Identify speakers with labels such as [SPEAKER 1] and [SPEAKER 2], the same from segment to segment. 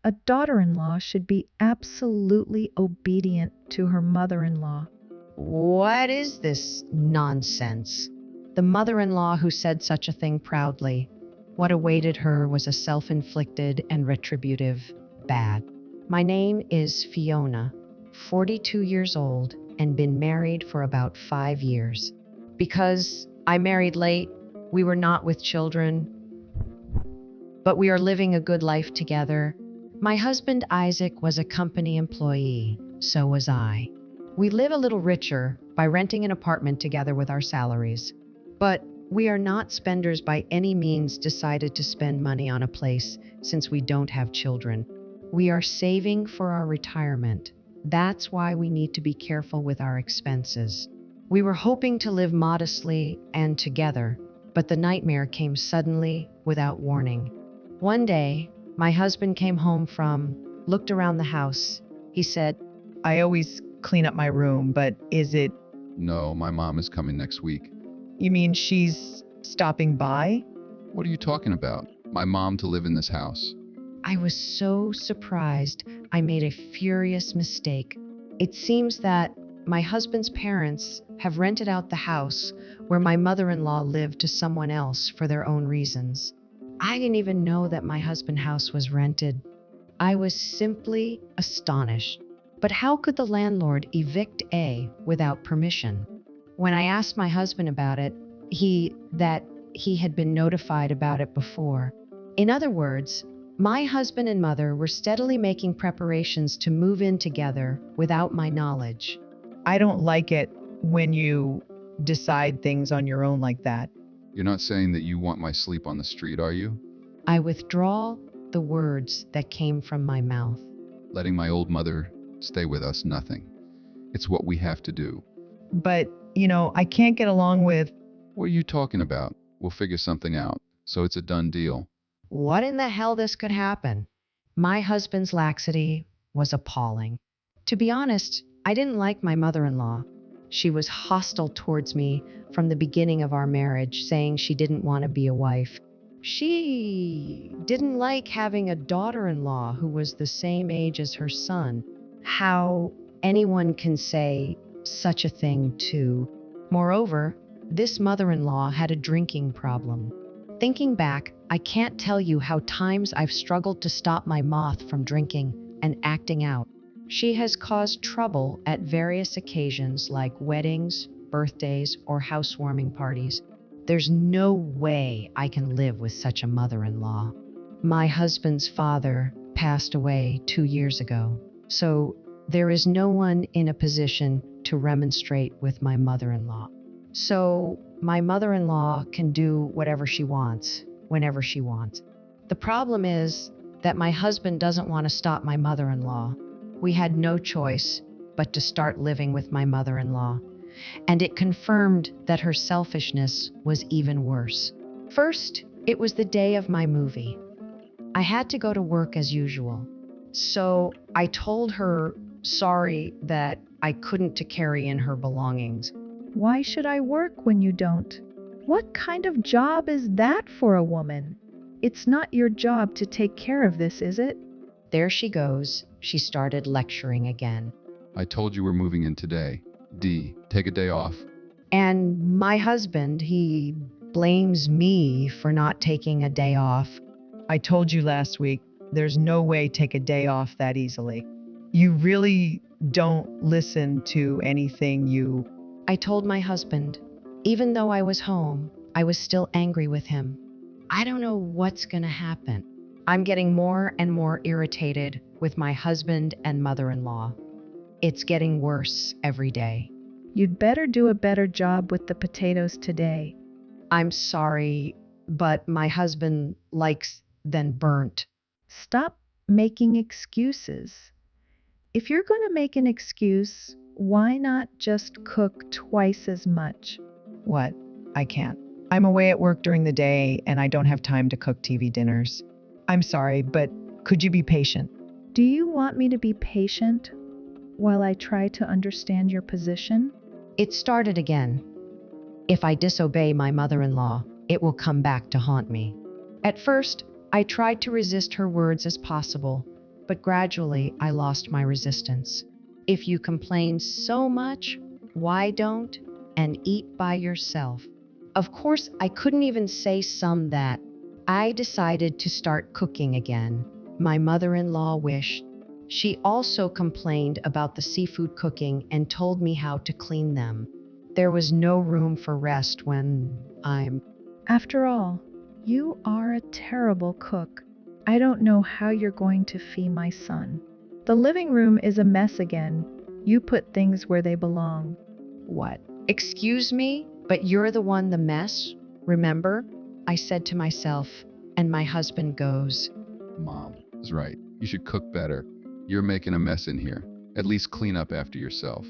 [SPEAKER 1] A daughter-in-law should be absolutely obedient to her mother-in-law.
[SPEAKER 2] What is this nonsense? The mother-in-law who said such a thing proudly. What awaited her was a self-inflicted and retributive bad. My name is Fiona, 42 years old, and been married for about 5 years. Because I married late, we were not with children, but we are living a good life together. My husband Isaac was a company employee, so was I. We live a little richer by renting an apartment together with our salaries. But we are not spenders by any means decided to spend money on a place since we don't have children. We are saving for our retirement. That's why we need to be careful with our expenses. We were hoping to live modestly and together, but the nightmare came suddenly without warning. One day, my husband came home looked around the house. He said,
[SPEAKER 3] I always clean up my room, but is it,
[SPEAKER 4] No, my mom is coming next week.
[SPEAKER 3] you mean she's stopping by?
[SPEAKER 4] What are you talking about? My mom to live in this house.
[SPEAKER 2] I was so surprised I made a furious mistake. It seems that my husband's parents have rented out the house where my mother-in-law lived to someone else for their own reasons. I didn't even know that my husband's house was rented. I was simply astonished. But how could the landlord evict A without permission? When I asked my husband about it, he had been notified about it before. In other words, my husband and mother were steadily making preparations to move in together without my knowledge.
[SPEAKER 3] I don't like it when you decide things on your own like that.
[SPEAKER 4] You're not saying that you want my sleep on the street, are you?
[SPEAKER 2] I withdraw the words that came from my mouth.
[SPEAKER 4] Letting my old mother stay with us, nothing. It's what we have to do.
[SPEAKER 3] But, I can't get along with,
[SPEAKER 4] What are you talking about? We'll figure something out. So it's a done deal.
[SPEAKER 2] What in the hell this could happen? My husband's laxity was appalling. To be honest, I didn't like my mother-in-law. She was hostile towards me from the beginning of our marriage, saying she didn't want to be a wife. She didn't like having a daughter-in-law who was the same age as her son. How anyone can say such a thing too. Moreover, this mother-in-law had a drinking problem. Thinking back, I can't tell you how times I've struggled to stop my moth from drinking and acting out. She has caused trouble at various occasions like weddings, birthdays, or housewarming parties. There's no way I can live with such a mother-in-law. My husband's father passed away 2 years ago, so there is no one in a position to remonstrate with my mother-in-law. So my mother-in-law can do whatever she wants, whenever she wants. The problem is that my husband doesn't want to stop my mother-in-law. We had no choice but to start living with my mother-in-law, and it confirmed that her selfishness was even worse. First, it was the day of my movie. I had to go to work as usual, so I told her sorry that I couldn't to carry in her belongings.
[SPEAKER 1] Why should I work when you don't? What kind of job is that for a woman? It's not your job to take care of this, is it?
[SPEAKER 2] There she goes. She started lecturing again.
[SPEAKER 4] I told you we're moving in today. D, take a day off.
[SPEAKER 2] And my husband, he blames me for not taking a day off.
[SPEAKER 3] I told you last week, there's no way take a day off that easily. You really don't listen to anything
[SPEAKER 2] I told my husband, even though I was home, I was still angry with him. I don't know what's going to happen. I'm getting more and more irritated with my husband and mother-in-law. It's getting worse every day.
[SPEAKER 1] You'd better do a better job with the potatoes today.
[SPEAKER 2] I'm sorry, but my husband likes them burnt.
[SPEAKER 1] Stop making excuses. If you're going to make an excuse, why not just cook twice as much?
[SPEAKER 3] What? I can't. I'm away at work during the day and I don't have time to cook TV dinners. I'm sorry, but could you be patient?
[SPEAKER 1] Do you want me to be patient while I try to understand your position?
[SPEAKER 2] It started again. If I disobey my mother-in-law, it will come back to haunt me. At first, I tried to resist her words as possible, but gradually I lost my resistance. If you complain so much, why don't and eat by yourself? Of course, I couldn't even say some that. I decided to start cooking again. My mother-in-law wished. She also complained about the seafood cooking and told me how to clean them. There was no room for rest when I'm.
[SPEAKER 1] After all, you are a terrible cook. I don't know how you're going to feed my son. The living room is a mess again. You put things where they belong.
[SPEAKER 2] What? Excuse me, but you're the one the mess, remember? I said to myself, and my husband goes,
[SPEAKER 4] Mom is right. You should cook better. You're making a mess in here. At least clean up after yourself.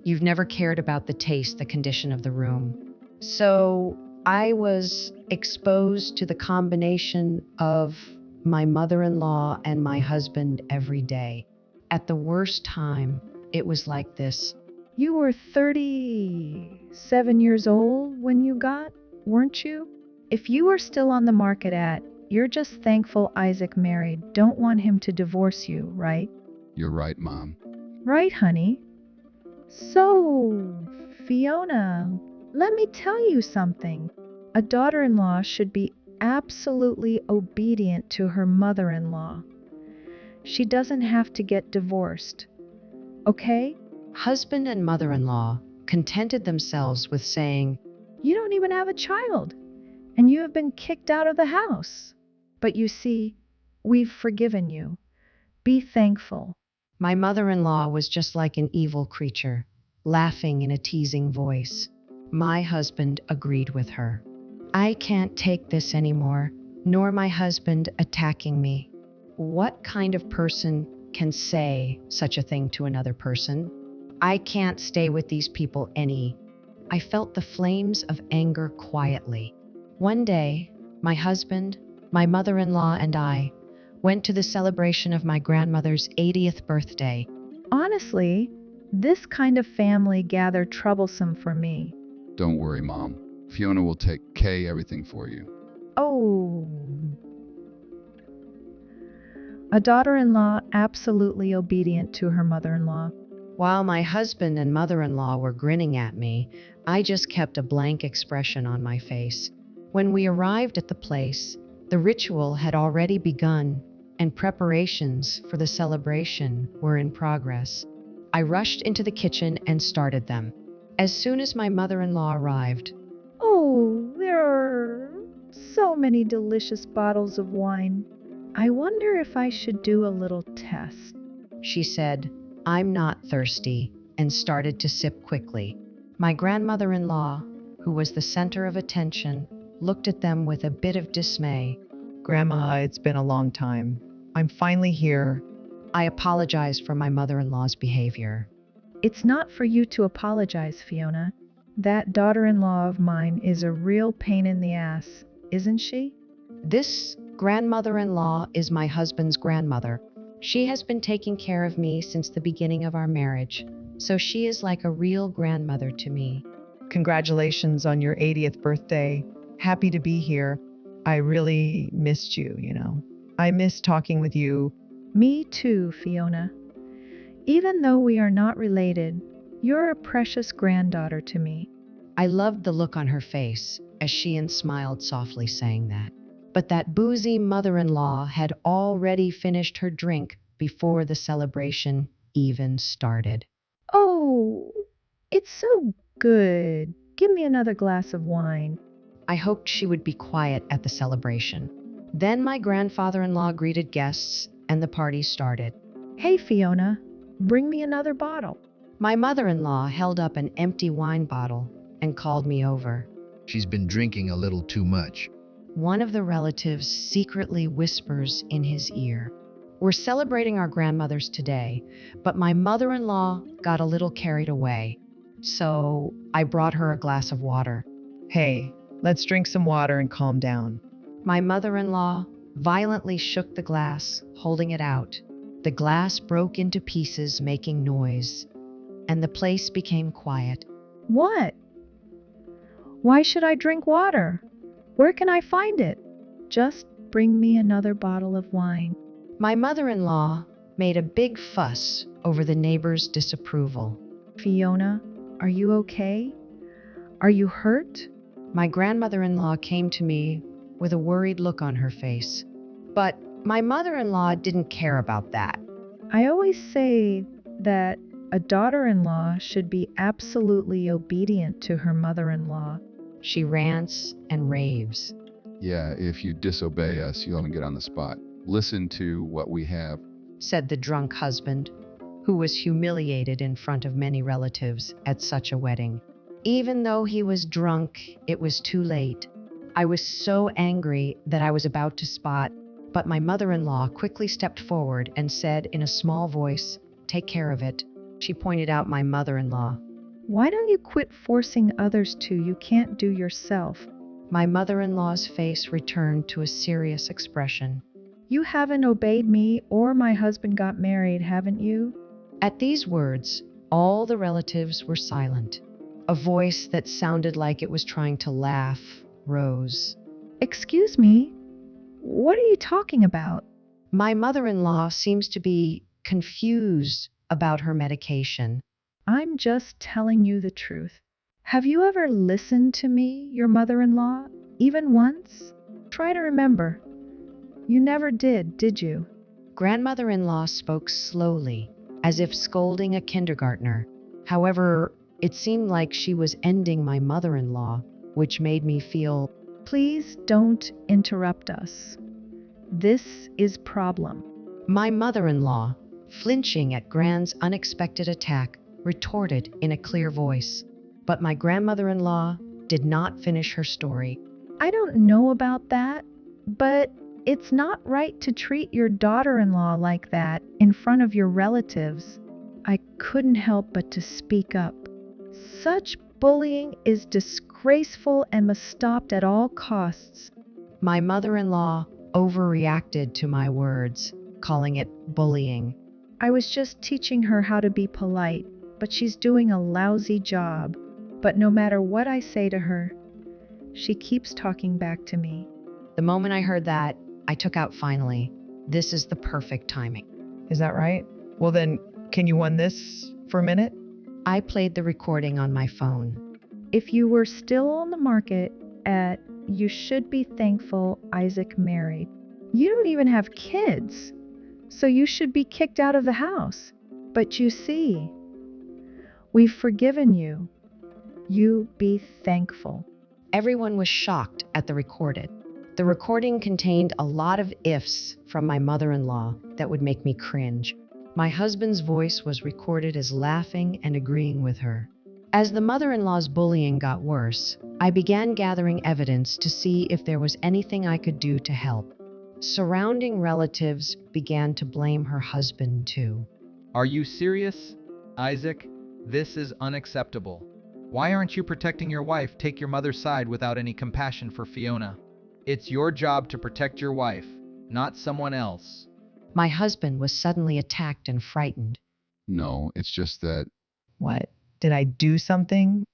[SPEAKER 2] you've never cared about the taste, the condition of the room. So I was exposed to the combination of my mother-in-law and my husband every day. At the worst time, it was like this.
[SPEAKER 1] You were 37 years old when you got, weren't you? If you were still on the market you're just thankful Isaac married, don't want him to divorce you, right?
[SPEAKER 4] You're right, Mom.
[SPEAKER 1] Right, honey? So, Fiona, let me tell you something. A daughter-in-law should be absolutely obedient to her mother-in-law. She doesn't have to get divorced, okay?
[SPEAKER 2] Husband and mother-in-law contented themselves with saying,
[SPEAKER 1] You don't even have a child, and you have been kicked out of the house. But you see, we've forgiven you. Be thankful.
[SPEAKER 2] my mother-in-law was just like an evil creature, laughing in a teasing voice. My husband agreed with her. I can't take this anymore, nor my husband attacking me. What kind of person can say such a thing to another person? I can't stay with these people any. I felt the flames of anger quietly. One day, my husband, my mother-in-law, and I went to the celebration of my grandmother's 80th birthday.
[SPEAKER 1] Honestly, this kind of family gather troublesome for me.
[SPEAKER 4] Don't worry, Mom. Fiona will take everything for you.
[SPEAKER 1] Oh. A daughter-in-law absolutely obedient to her mother-in-law.
[SPEAKER 2] While my husband and mother-in-law were grinning at me, I just kept a blank expression on my face. When we arrived at the place, the ritual had already begun, and preparations for the celebration were in progress. I rushed into the kitchen and started them. As soon as my mother-in-law arrived,
[SPEAKER 1] Oh, there are so many delicious bottles of wine. I wonder if I should do a little test.
[SPEAKER 2] she said, I'm not thirsty, and started to sip quickly. My grandmother-in-law, who was the center of attention, looked at them with a bit of dismay.
[SPEAKER 3] Grandma, it's been a long time. I'm finally here.
[SPEAKER 2] I apologized for my mother-in-law's behavior.
[SPEAKER 1] It's not for you to apologize, Fiona. That daughter-in-law of mine is a real pain in the ass, isn't she?
[SPEAKER 2] This grandmother-in-law is my husband's grandmother. She has been taking care of me since the beginning of our marriage, so she is like a real grandmother to me.
[SPEAKER 3] Congratulations on your 80th birthday. Happy to be here. I really missed you. I miss talking with you.
[SPEAKER 1] Me too, Fiona. Even though we are not related, you're a precious granddaughter to me.
[SPEAKER 2] I loved the look on her face as she smiled softly saying that. But that boozy mother-in-law had already finished her drink before the celebration even started.
[SPEAKER 1] Oh, it's so good. Give me another glass of wine.
[SPEAKER 2] I hoped she would be quiet at the celebration. Then my grandfather-in-law greeted guests and the party started.
[SPEAKER 1] Hey, Fiona, bring me another bottle.
[SPEAKER 2] My mother-in-law held up an empty wine bottle and called me over.
[SPEAKER 5] She's been drinking a little too much.
[SPEAKER 2] One of the relatives secretly whispers in his ear. We're celebrating our grandmothers today, but my mother-in-law got a little carried away. So I brought her a glass of water.
[SPEAKER 3] Hey, let's drink some water and calm down.
[SPEAKER 2] My mother-in-law violently shook the glass, holding it out. The glass broke into pieces, making noise, and the place became quiet.
[SPEAKER 1] What? Why should I drink water? Where can I find it? Just bring me another bottle of wine.
[SPEAKER 2] My mother-in-law made a big fuss over the neighbor's disapproval.
[SPEAKER 1] Fiona, are you okay? Are you hurt?
[SPEAKER 2] My grandmother-in-law came to me with a worried look on her face. But my mother-in-law didn't care about that.
[SPEAKER 1] I always say that a daughter-in-law should be absolutely obedient to her mother-in-law.
[SPEAKER 2] She rants and raves.
[SPEAKER 4] Yeah, if you disobey us, you'll get on the spot. Listen to what we have.
[SPEAKER 2] Said the drunk husband, who was humiliated in front of many relatives at such a wedding. Even though he was drunk, it was too late. I was so angry that I was about to spot, but my mother-in-law quickly stepped forward and said in a small voice, "Take care of it." She pointed out my mother-in-law.
[SPEAKER 1] Why don't you quit forcing others to you can't do yourself?
[SPEAKER 2] My mother-in-law's face returned to a serious expression.
[SPEAKER 1] You haven't obeyed me or my husband got married, haven't you?
[SPEAKER 2] At these words, all the relatives were silent. A voice that sounded like it was trying to laugh rose.
[SPEAKER 1] Excuse me, what are you talking about?
[SPEAKER 2] My mother-in-law seems to be confused about her medication.
[SPEAKER 1] I'm just telling you the truth. Have you ever listened to me, your mother-in-law, even once? Try to remember. You never did you?
[SPEAKER 2] Grandmother-in-law spoke slowly, as if scolding a kindergartner. However, it seemed like she was ending my mother-in-law, which made me feel.
[SPEAKER 1] Please don't interrupt us. This is problem.
[SPEAKER 2] My mother-in-law, flinching at Grand's unexpected attack, retorted in a clear voice. But my grandmother-in-law did not finish her story.
[SPEAKER 1] I don't know about that, but it's not right to treat your daughter-in-law like that in front of your relatives. I couldn't help but to speak up. Such bullying is disgraceful and must stop at all costs.
[SPEAKER 2] My mother-in-law overreacted to my words, calling it bullying.
[SPEAKER 1] I was just teaching her how to be polite, but she's doing a lousy job. But no matter what I say to her, she keeps talking back to me.
[SPEAKER 2] The moment I heard that, I took out finally. This is the perfect timing.
[SPEAKER 3] Is that right? Well then, can you run this for a minute?
[SPEAKER 2] I played the recording on my phone.
[SPEAKER 1] If you were still on the market at You Should Be Thankful Isaac Married, you don't even have kids, so you should be kicked out of the house. But you see, we've forgiven you. You be thankful.
[SPEAKER 2] Everyone was shocked at the recorded. The recording contained a lot of ifs from my mother-in-law that would make me cringe. My husband's voice was recorded as laughing and agreeing with her. As the mother-in-law's bullying got worse, I began gathering evidence to see if there was anything I could do to help. Surrounding relatives began to blame her husband too.
[SPEAKER 6] Are you serious, Isaac? This is unacceptable. Why aren't you protecting your wife? Take your mother's side without any compassion for Fiona. It's your job to protect your wife, not someone else.
[SPEAKER 2] My husband was suddenly attacked and frightened.
[SPEAKER 4] No, it's just that.
[SPEAKER 3] What? Did I do something?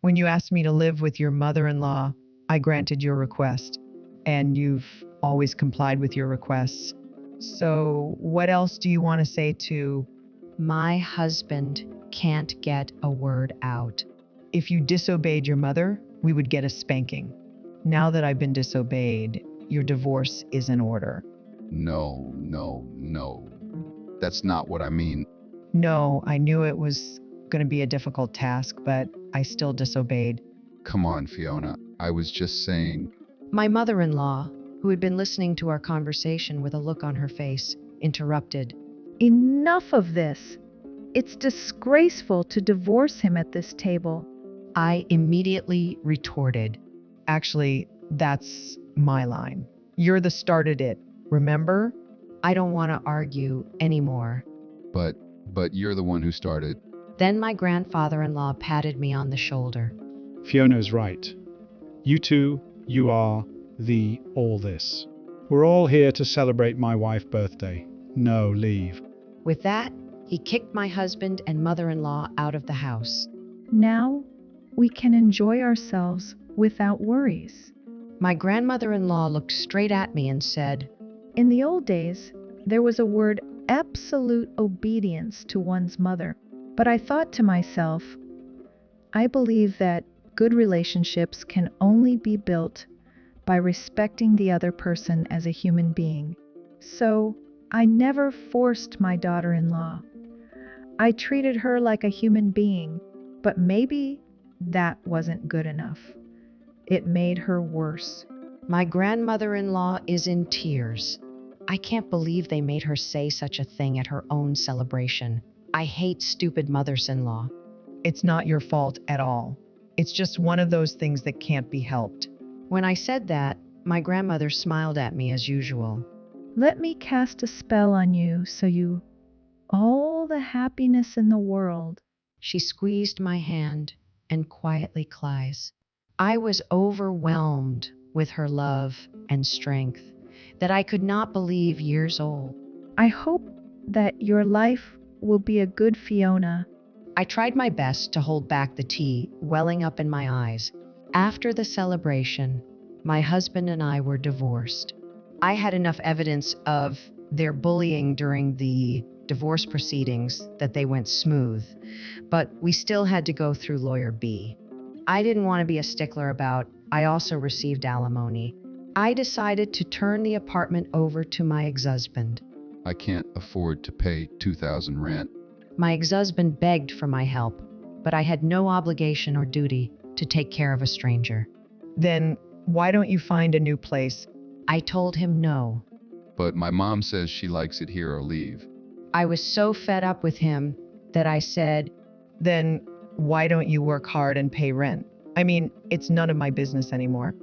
[SPEAKER 3] When you asked me to live with your mother-in-law, I granted your request, and you've always complied with your requests. So what else do you want to say to...
[SPEAKER 2] My husband can't get a word out.
[SPEAKER 3] If you disobeyed your mother, we would get a spanking. Now that I've been disobeyed, your divorce is in order.
[SPEAKER 4] No. That's not what I mean.
[SPEAKER 3] No, I knew it was going to be a difficult task, but I still disobeyed.
[SPEAKER 4] Come on, Fiona. I was just saying.
[SPEAKER 2] My mother-in-law, who had been listening to our conversation with a look on her face, interrupted.
[SPEAKER 1] Enough of this. It's disgraceful to divorce him at this table.
[SPEAKER 2] I immediately retorted.
[SPEAKER 3] Actually, that's my line. You're the started it, remember?
[SPEAKER 2] I don't want to argue anymore.
[SPEAKER 4] But you're the one who started.
[SPEAKER 2] Then my grandfather-in-law patted me on the shoulder.
[SPEAKER 7] Fiona's right. You two, you are the all this. We're all here to celebrate my wife's birthday. No, leave.
[SPEAKER 2] With that, he kicked my husband and mother-in-law out of the house.
[SPEAKER 1] Now we can enjoy ourselves without worries.
[SPEAKER 2] My grandmother-in-law looked straight at me and said,
[SPEAKER 1] In the old days, there was a word absolute obedience to one's mother. But I thought to myself, I believe that good relationships can only be built by respecting the other person as a human being. So I never forced my daughter-in-law. I treated her like a human being, but maybe that wasn't good enough. It made her worse.
[SPEAKER 2] My grandmother-in-law is in tears. I can't believe they made her say such a thing at her own celebration. I hate stupid mothers-in-law.
[SPEAKER 3] It's not your fault at all. It's just one of those things that can't be helped.
[SPEAKER 2] When I said that, my grandmother smiled at me as usual.
[SPEAKER 1] Let me cast a spell on you so you all the happiness in the world.
[SPEAKER 2] She squeezed my hand and quietly cries. I was overwhelmed with her love and strength that I could not believe years old.
[SPEAKER 1] I hope that your life will be a good Fiona.
[SPEAKER 2] I tried my best to hold back the tea welling up in my eyes. After the celebration, my husband and I were divorced. I had enough evidence of their bullying during the divorce proceedings that they went smooth, but we still had to go through Lawyer B. I didn't want to be a stickler about I also received alimony. I decided to turn the apartment over to my ex-husband.
[SPEAKER 4] I can't afford to pay 2,000 rent.
[SPEAKER 2] My ex-husband begged for my help, but I had no obligation or duty to take care of a stranger.
[SPEAKER 3] Then why don't you find a new place?
[SPEAKER 2] I told him no.
[SPEAKER 4] But my mom says she likes it here or leave.
[SPEAKER 2] I was so fed up with him that I said,
[SPEAKER 3] Then why don't you work hard and pay rent? I mean, it's none of my business anymore.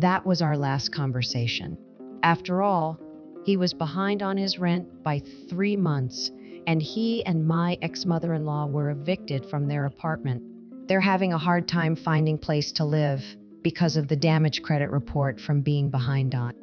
[SPEAKER 2] that was our last conversation. After all, he was behind on his rent by 3 months, and he and my ex-mother-in-law were evicted from their apartment. They're having a hard time finding place to live because of the damage credit report from being behind on.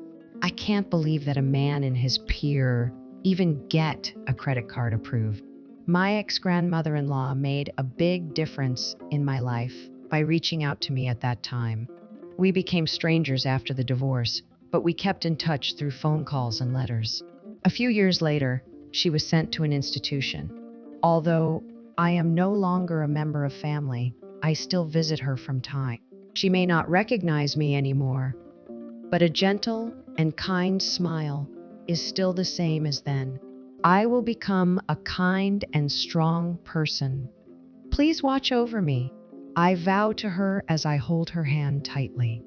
[SPEAKER 2] I can't believe that a man and his peer even get a credit card approved. My ex-grandmother-in-law made a big difference in my life by reaching out to me at that time. We became strangers after the divorce, but we kept in touch through phone calls and letters. A few years later, she was sent to an institution. Although I am no longer a member of family, I still visit her from time. She may not recognize me anymore, but a gentle and kind smile is still the same as then. I will become a kind and strong person. Please watch over me. I vow to her as I hold her hand tightly.